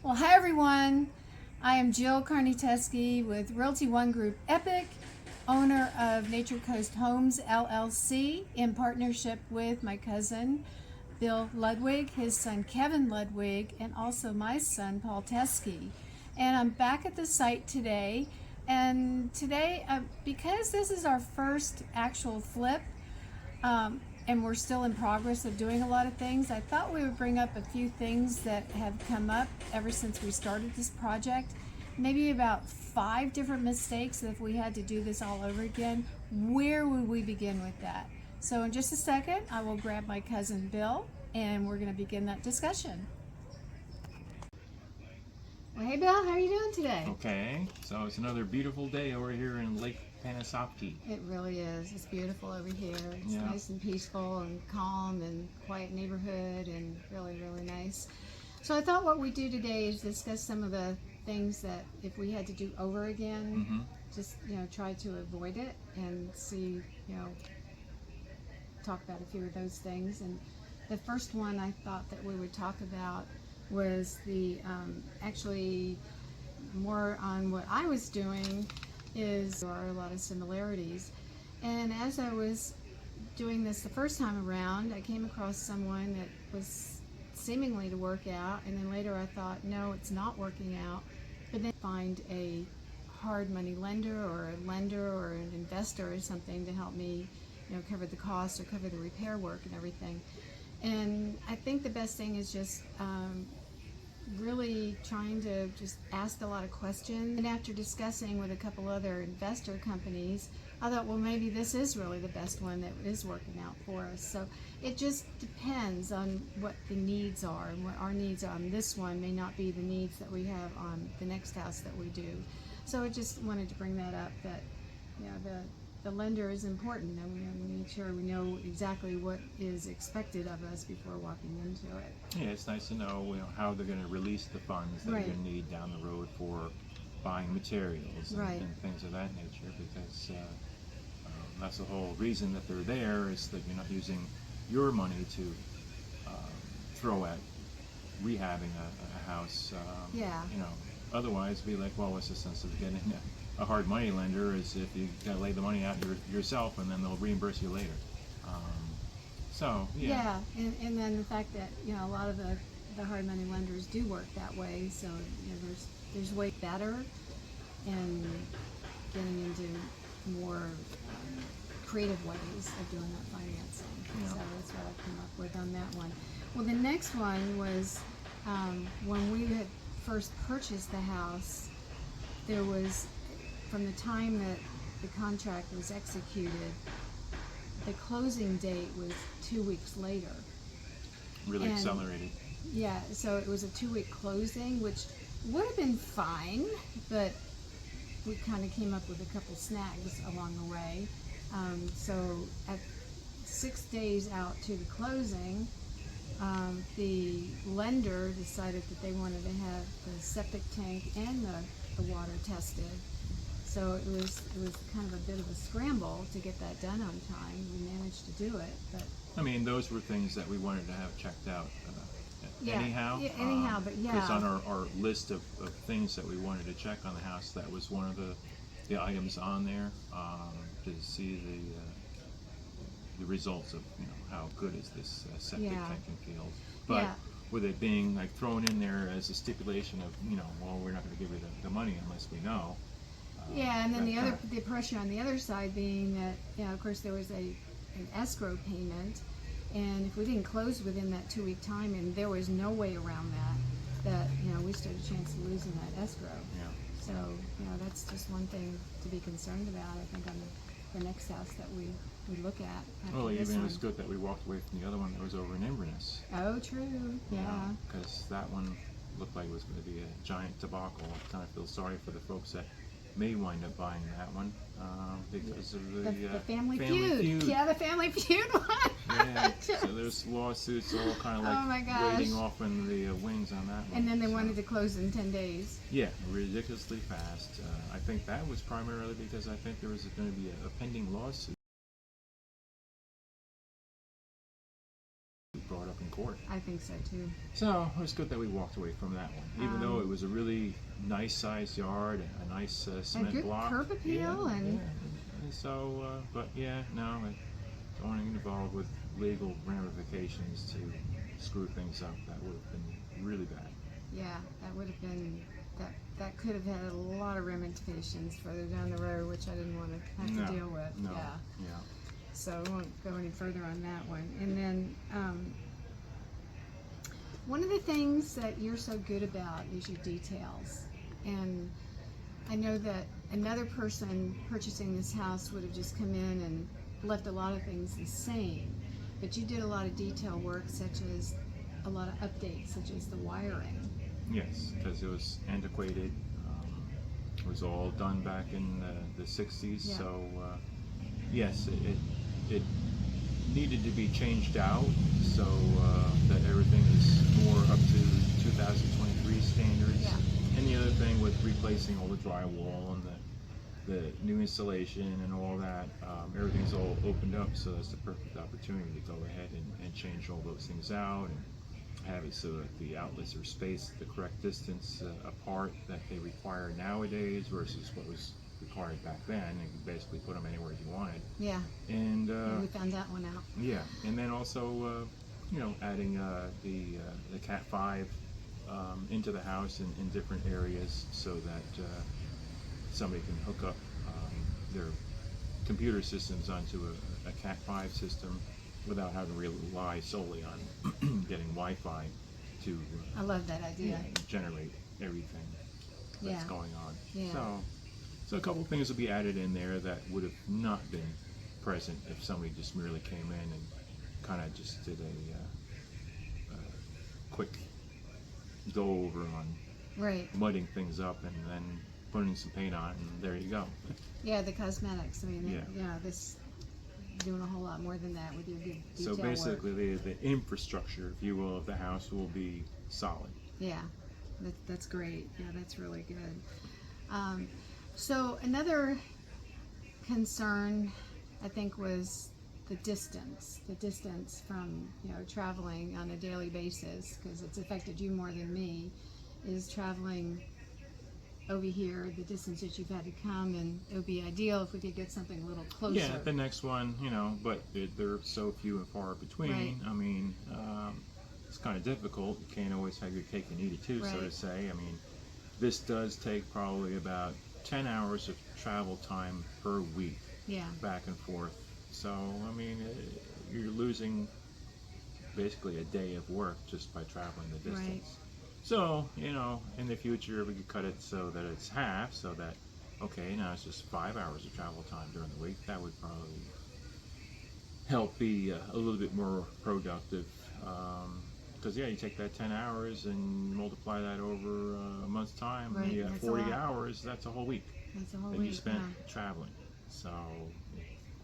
Well, hi everyone. I am Jill Karniteski with Realty One Group Epic, owner of Nature Coast Homes LLC, in partnership with my cousin Bill Ludwig, his son Kevin Ludwig, and also my son Paul Teske. And I'm back at the site today. And today, because this is our first actual flip, and we're still in progress of doing a lot of things, I thought we would bring up a few things that have come up ever since we started this project. Maybe about 5 different mistakes that if we had to do this all over again, where would we begin with that? So in just a second, I will grab my cousin Bill and we're going to begin that discussion. Well, hey Bill, how are you doing today? Okay, so it's another beautiful day over here in Lake Panisopki. It really is. It's beautiful over here. It's nice and peaceful and calm and quiet neighborhood and really, really nice. So I thought what we do today is discuss some of the things that if we had to do over again, just, try to avoid it and see, talk about a few of those things. And the first one I thought that we would talk about was the actually more on what I was doing. There are a lot of similarities. And as I was doing this the first time around, I came across someone that was seemingly to work out, and then later I thought, no, it's not working out. But then find a hard money lender or a lender or an investor or something to help me, cover the cost or cover the repair work and everything. And I think the best thing is just really trying to just ask a lot of questions. And after discussing with a couple other investor companies, I thought, well, maybe this is really the best one that is working out for us. So it just depends on what the needs are, and what our needs on this one may not be the needs that we have on the next house that we do. So I just wanted to bring that up, that the lender is important, and we have to make sure we know exactly what is expected of us before walking into it. Yeah, it's nice to know, how they're going to release the funds that you're going to need down the road for buying materials and things of that nature, because that's the whole reason that they're there, is that you're not using your money to throw at rehabbing a house. Otherwise, be like, well, what's the sense of getting a hard money lender? Is if you got to lay the money out yourself, and then they'll reimburse you later. And then the fact that a lot of the hard money lenders do work that way. So there's way better in getting into more creative ways of doing that financing. So that's what I came up with on that one. Well, the next one was when we had first purchased the house. There was, from the time that the contract was executed, the closing date was 2 weeks later. Really accelerated. Yeah, so it was a 2-week closing, which would have been fine, but we kind of came up with a couple snags along the way. So at 6 days out to the closing, the lender decided that they wanted to have the septic tank and the water tested. So it was kind of a bit of a scramble to get that done on time. We managed to do it, but I mean, those were things that we wanted to have checked out anyhow. Yeah, anyhow, but yeah. Because on our list of things that we wanted to check on the house, that was one of the items on there, to see the results of how good is this septic tank and field. But with it being like thrown in there as a stipulation of well, we're not going to give you the money unless we know. And then the pressure on the other side being that of course there was an escrow payment, and if we didn't close within that 2-week time, and there was no way around that we stood a chance of losing that escrow. So that's just one thing to be concerned about, I think, on the next house that we look at. Well, even it's good that we walked away from the other one that was over in Inverness. Oh, true. Yeah. Because that one looked like it was going to be a giant debacle. I kind of feel sorry for the folks that may wind up buying that one because of the family feud. Yeah, the family feud one. Yeah, so there's lawsuits all kind of like waiting off in the wings on that one. And then they wanted to close in 10 days. Yeah, ridiculously fast. I think that was primarily because I think there was going to be a pending lawsuit brought up in court. I think so too. So it was good that we walked away from that one, even though it was a really nice sized yard, a nice cement a good block. curb appeal, and so, but yeah, no, I don't want to get involved with legal ramifications to screw things up. That would have been really bad. yeah, that would have been that could have had a lot of ramifications further down the road, which I didn't want to have to deal with. No, Yeah. So we won't go any further on that one. And then one of the things that you're so good about is your details. And I know that another person purchasing this house would have just come in and left a lot of things the same. But you did a lot of detail work, such as a lot of updates, such as the wiring. Yes, because it was antiquated. It was all done back in the 60s. Yeah. So, yes, it needed to be changed out so that everything is more up to 2023 standards. Yeah. And the other thing with replacing all the drywall and the new installation and all that, everything's all opened up, so that's the perfect opportunity to go ahead and change all those things out and have it so that the outlets are spaced the correct distance apart that they require nowadays versus what was required back then. You could basically put them anywhere you wanted. Yeah. And we found that one out. yeah, and then also adding the Cat 5 into the house in different areas so that somebody can hook up their computer systems onto a Cat 5 system without having to rely solely on getting Wi-Fi to I love that idea. generate everything that's Yeah. going on. Yeah. So a couple of things will be added in there that would have not been present if somebody just merely came in and kind of just did a quick go over on Right. mudding things up and then putting some paint on it, and there you go. Yeah, the cosmetics. I mean, Yeah. this doing a whole lot more than that with your good So detail basically, work. the infrastructure, if you will, of the house will be solid. Yeah, that's great. Yeah, that's really good. So another concern, I think, was the distance from traveling on a daily basis, because it's affected you more than me, is traveling over here, the distance that you've had to come, and it would be ideal if we could get something a little closer. Yeah, the next one, but they're so few and far between. Right. I mean, it's kind of difficult. You can't always have your cake and eat it too, so to Right. say. I mean, this does take probably about 10 hours of travel time per week, Yeah. back and forth. So, I mean, you're losing basically a day of work just by traveling the distance. Right. So, in the future, we could cut it so that it's half, so that, okay, now it's just 5 hours of travel time during the week. That would probably help be a little bit more productive. Because, you take that 10 hours and multiply that over a month's time, Right, and you have that's a 40 lot. hours, that's a whole week That's a whole that week. you spent Yeah. traveling. So,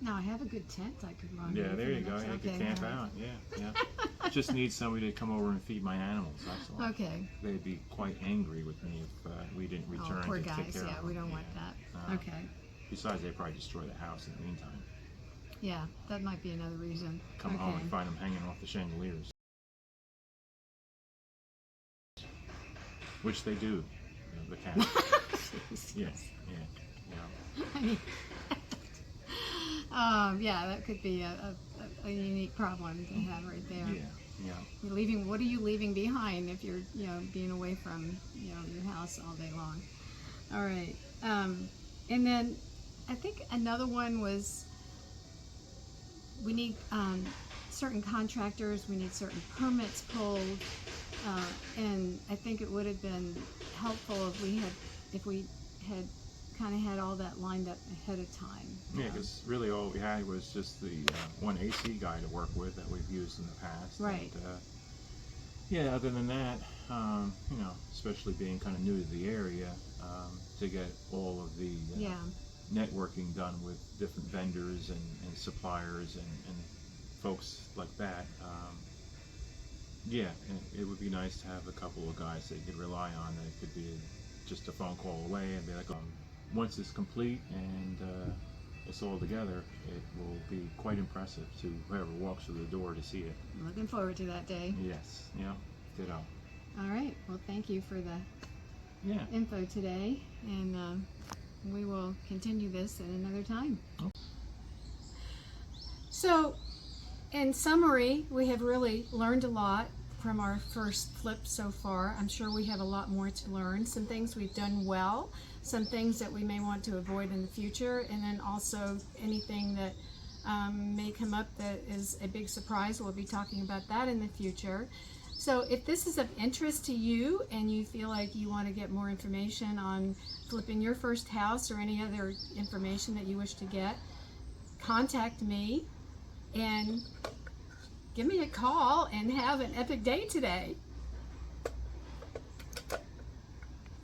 Now I have a good tent I could run. yeah, with there for you the go. next- You could okay, camp all right. out. Yeah. Just need somebody to come over and feed my animals. That's all. Okay. They'd be quite angry with me if we didn't return Oh, poor to guys. take care Yeah, of we them. don't want that. Okay. Besides, they'd probably destroy the house in the meantime. Yeah, that might be another reason. Come okay. home and find them hanging off the chandeliers. Which they do, the cat. Yes, yeah. I mean, yeah, that could be a unique problem to have right there. Yeah. You're leaving. What are you leaving behind if you're, being away from, your house all day long? All right. And then I think another one was we need certain contractors. We need certain permits pulled, and I think it would have been helpful if we had kind of had all that lined up ahead of time. Yeah, because really all we had was just the one AC guy to work with that we've used in the past. Right. And, yeah, other than that, especially being kind of new to the area, to get all of the networking done with different vendors and suppliers and folks like that. Yeah, it would be nice to have a couple of guys that you could rely on, that it could be just a phone call away and be like, once it's complete and us all together, it will be quite impressive to whoever walks through the door to see it. Looking forward to that day. Yes, yeah, ditto. All right. Well, thank you for the Yeah. info today, and we will continue this at another time. Oh. So, in summary, we have really learned a lot from our first flip so far. I'm sure we have a lot more to learn. Some things we've done well, some things that we may want to avoid in the future, and then also anything that may come up that is a big surprise. We'll be talking about that in the future. So if this is of interest to you and you feel like you want to get more information on flipping your first house or any other information that you wish to get, contact me and give me a call and have an epic day today.